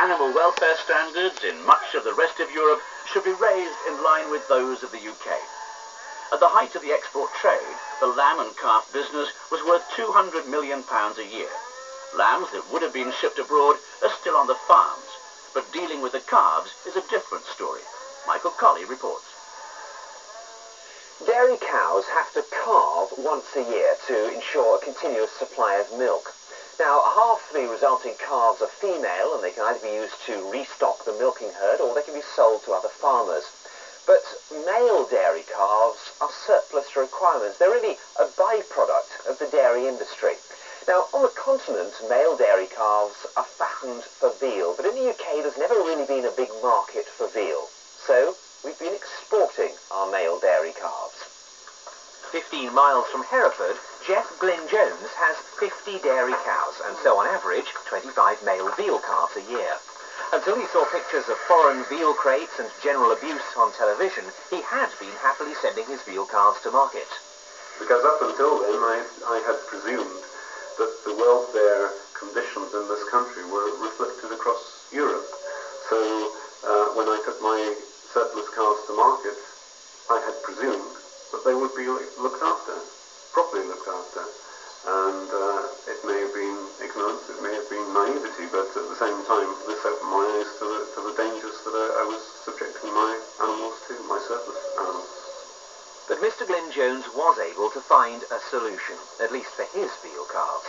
Animal welfare standards in much of the rest of Europe should be raised in line with those of the UK. At the height of the export trade, the lamb and calf business was worth £200 million a year. Lambs that would have been shipped abroad are still on the farms, but dealing with the calves is a different story. Michael Colley reports. Dairy cows have to calve once a year to ensure a continuous supply of milk. Now, half the resulting calves are female, and they can either be used to restock the milking herd or they can be sold to other farmers. But male dairy calves are surplus to requirements. They're really a byproduct of the dairy industry. Now, on the continent, male dairy calves are fattened for veal, but in the UK there's never really been a big market for veal. So, we've been exporting our male dairy calves. 15 miles from Hereford, Jeff Glyn Jones has 50 dairy cows, and so on average 25 male veal calves a year. Until he saw pictures of foreign veal crates and general abuse on television, he had been happily sending his veal calves to market. Because up until then I had presumed that the welfare conditions in this country were reflected across Europe. So when I took my surplus calves to market, I had presumed that they would be looked after, properly looked after. And it may have been ignorance, it may have been naivety, but at the same time this opened my eyes to the dangers that I was subjecting my animals to, my surplus animals. But Mr. Glyn Jones was able to find a solution, at least for his veal calves.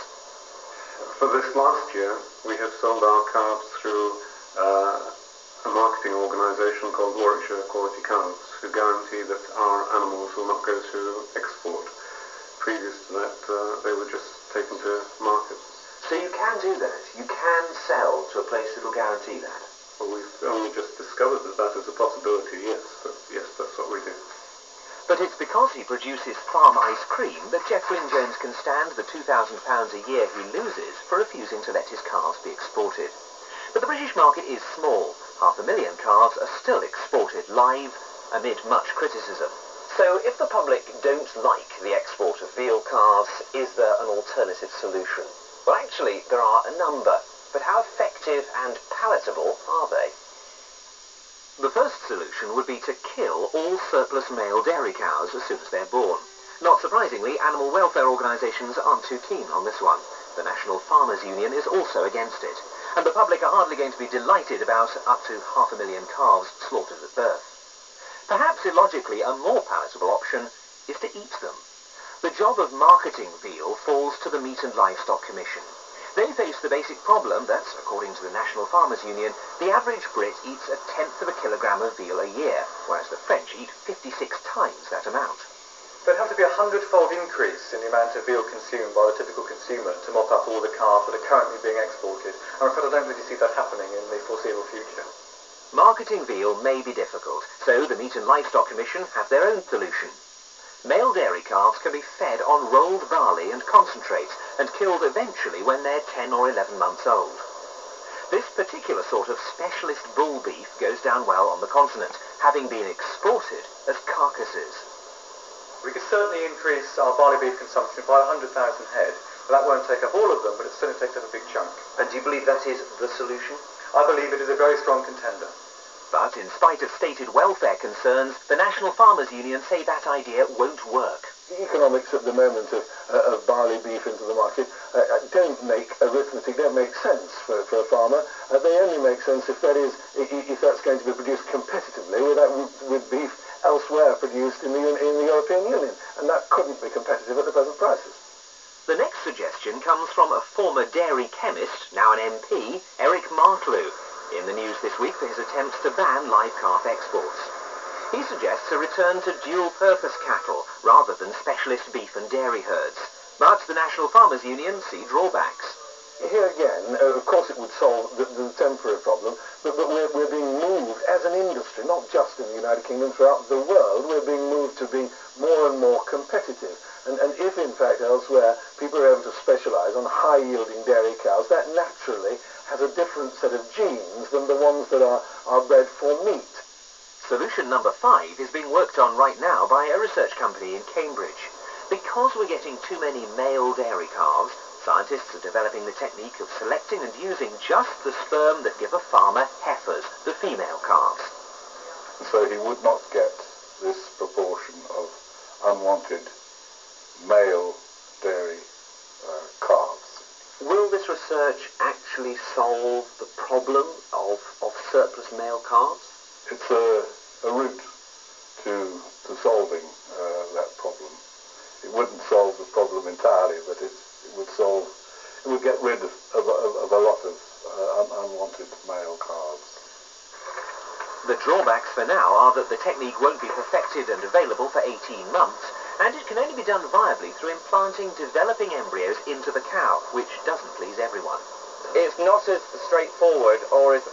For this last year, we have sold our calves through a marketing organisation called Warwickshire Quality Calves, who guarantee that our animals will not go to export. Previous to that, they were just taken to market. So you can do that? You can sell to a place that will guarantee that? Well, we've only just discovered that is a possibility, yes. But yes, that's what we do. But it's because he produces farm ice cream that Jeff Glyn Jones can stand the £2,000 a year he loses for refusing to let his calves be exported. But the British market is small. 500,000 calves are still exported live amid much criticism. So if the public don't like the export of veal calves, is there an alternative solution? Well, actually, there are a number. But how effective and palatable are they? The first solution would be to kill all surplus male dairy cows as soon as they're born. Not surprisingly, animal welfare organisations aren't too keen on this one. The National Farmers Union is also against it. And the public are hardly going to be delighted about up to 500,000 calves slaughtered at birth. Perhaps illogically, a more palatable option is to eat them. The job of marketing veal falls to the Meat and Livestock Commission. They face the basic problem that, according to the National Farmers Union, the average Brit eats 1/10 of a kilogram of veal a year, whereas the French eat 56 times that amount. There'd have to be a 100-fold increase in the amount of veal consumed by the typical consumer to mop up all the calves that are currently being exported. I'm afraid I don't really see that happening in the foreseeable future. Marketing veal may be difficult, so the Meat and Livestock Commission have their own solution. Male dairy calves can be fed on rolled barley and concentrate and killed eventually when they're 10 or 11 months old. This particular sort of specialist bull beef goes down well on the continent, having been exported as carcasses. We could certainly increase our barley beef consumption by 100,000 head. Well, that won't take up all of them, but it certainly takes up a big chunk. And do you believe that is the solution? I believe it is a very strong contender. But in spite of stated welfare concerns, the National Farmers Union say that idea won't work. The economics at the moment of barley beef into the market don't make arithmetic, don't make sense for a farmer. They only make sense if that's going to be produced competitively with beef elsewhere produced in the European Union, and that couldn't be competitive at the present prices. The next suggestion comes from a former dairy chemist, now an MP, Eric Martlew, in the news this week for his attempts to ban live calf exports. He suggests a return to dual-purpose cattle rather than specialist beef and dairy herds. But the National Farmers Union see drawbacks. Here again, of course it would solve the temporary problem, but we're being moved as an industry, not just in the United Kingdom, throughout the world, we're being moved to being more and more competitive. And if, in fact, elsewhere, people are able to specialise on high-yielding dairy cows, that naturally has a different set of genes than the ones that are bred for meat. Solution number 5 is being worked on right now by a research company in Cambridge. Because we're getting too many male dairy calves, Scientists are developing the technique of selecting and using just the sperm that give a farmer heifers, the female calves. So he would not get this proportion of unwanted male dairy calves. Will this research actually solve the problem of surplus male calves? It's a route to solving that problem. It wouldn't solve the problem entirely, but it would get rid of a lot of unwanted male calves. The drawbacks for now are that the technique won't be perfected and available for 18 months, and it can only be done viably through implanting developing embryos into the cow, which doesn't please everyone. It's not as straightforward or as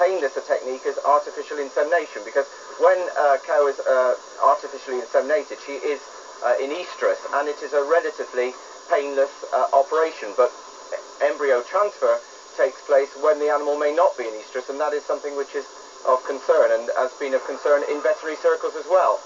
painless a technique as artificial insemination, because when a cow is artificially inseminated, she is in estrus, and it is a relatively painless operation, but embryo transfer takes place when the animal may not be in estrus, and that is something which is of concern and has been of concern in veterinary circles as well.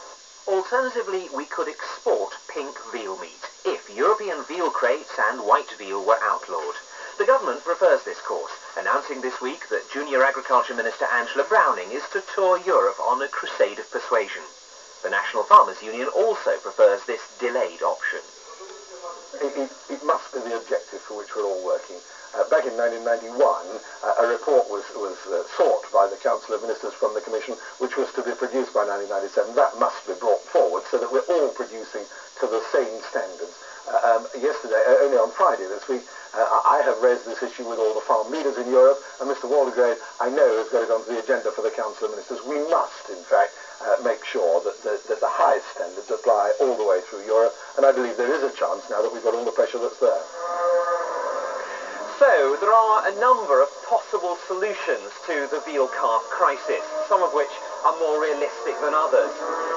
Alternatively, we could export pink veal meat if European veal crates and white veal were outlawed. The government prefers this course, announcing this week that Junior Agriculture Minister Angela Browning is to tour Europe on a crusade of persuasion. The National Farmers Union also prefers this delayed option. It must be the objective for which we're all working. Back in 1991, a report was sought by the Council of Ministers from the Commission, which was to be produced by 1997. That must be brought forward so that we're all producing to the same standards. Yesterday, only on Friday this week, I have raised this issue with all the farm leaders in Europe, and Mr. Waldegrave, I know, has got it onto the agenda for the Council of Ministers. We must, in fact, make sure that the highest standards apply all the way through Europe, and I believe there is a chance now that we've got all the pressure that's there. So, there are a number of possible solutions to the veal calf crisis, some of which are more realistic than others.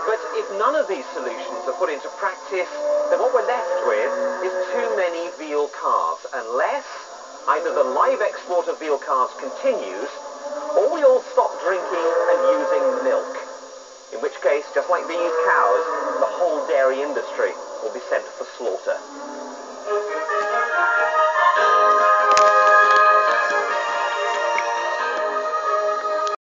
But if none of these solutions are put into practice, then what we're left with is too many veal calves, unless either the live export of veal calves continues, or we all stop drinking and using milk. In which case, just like these cows, the whole dairy industry will be sent for slaughter.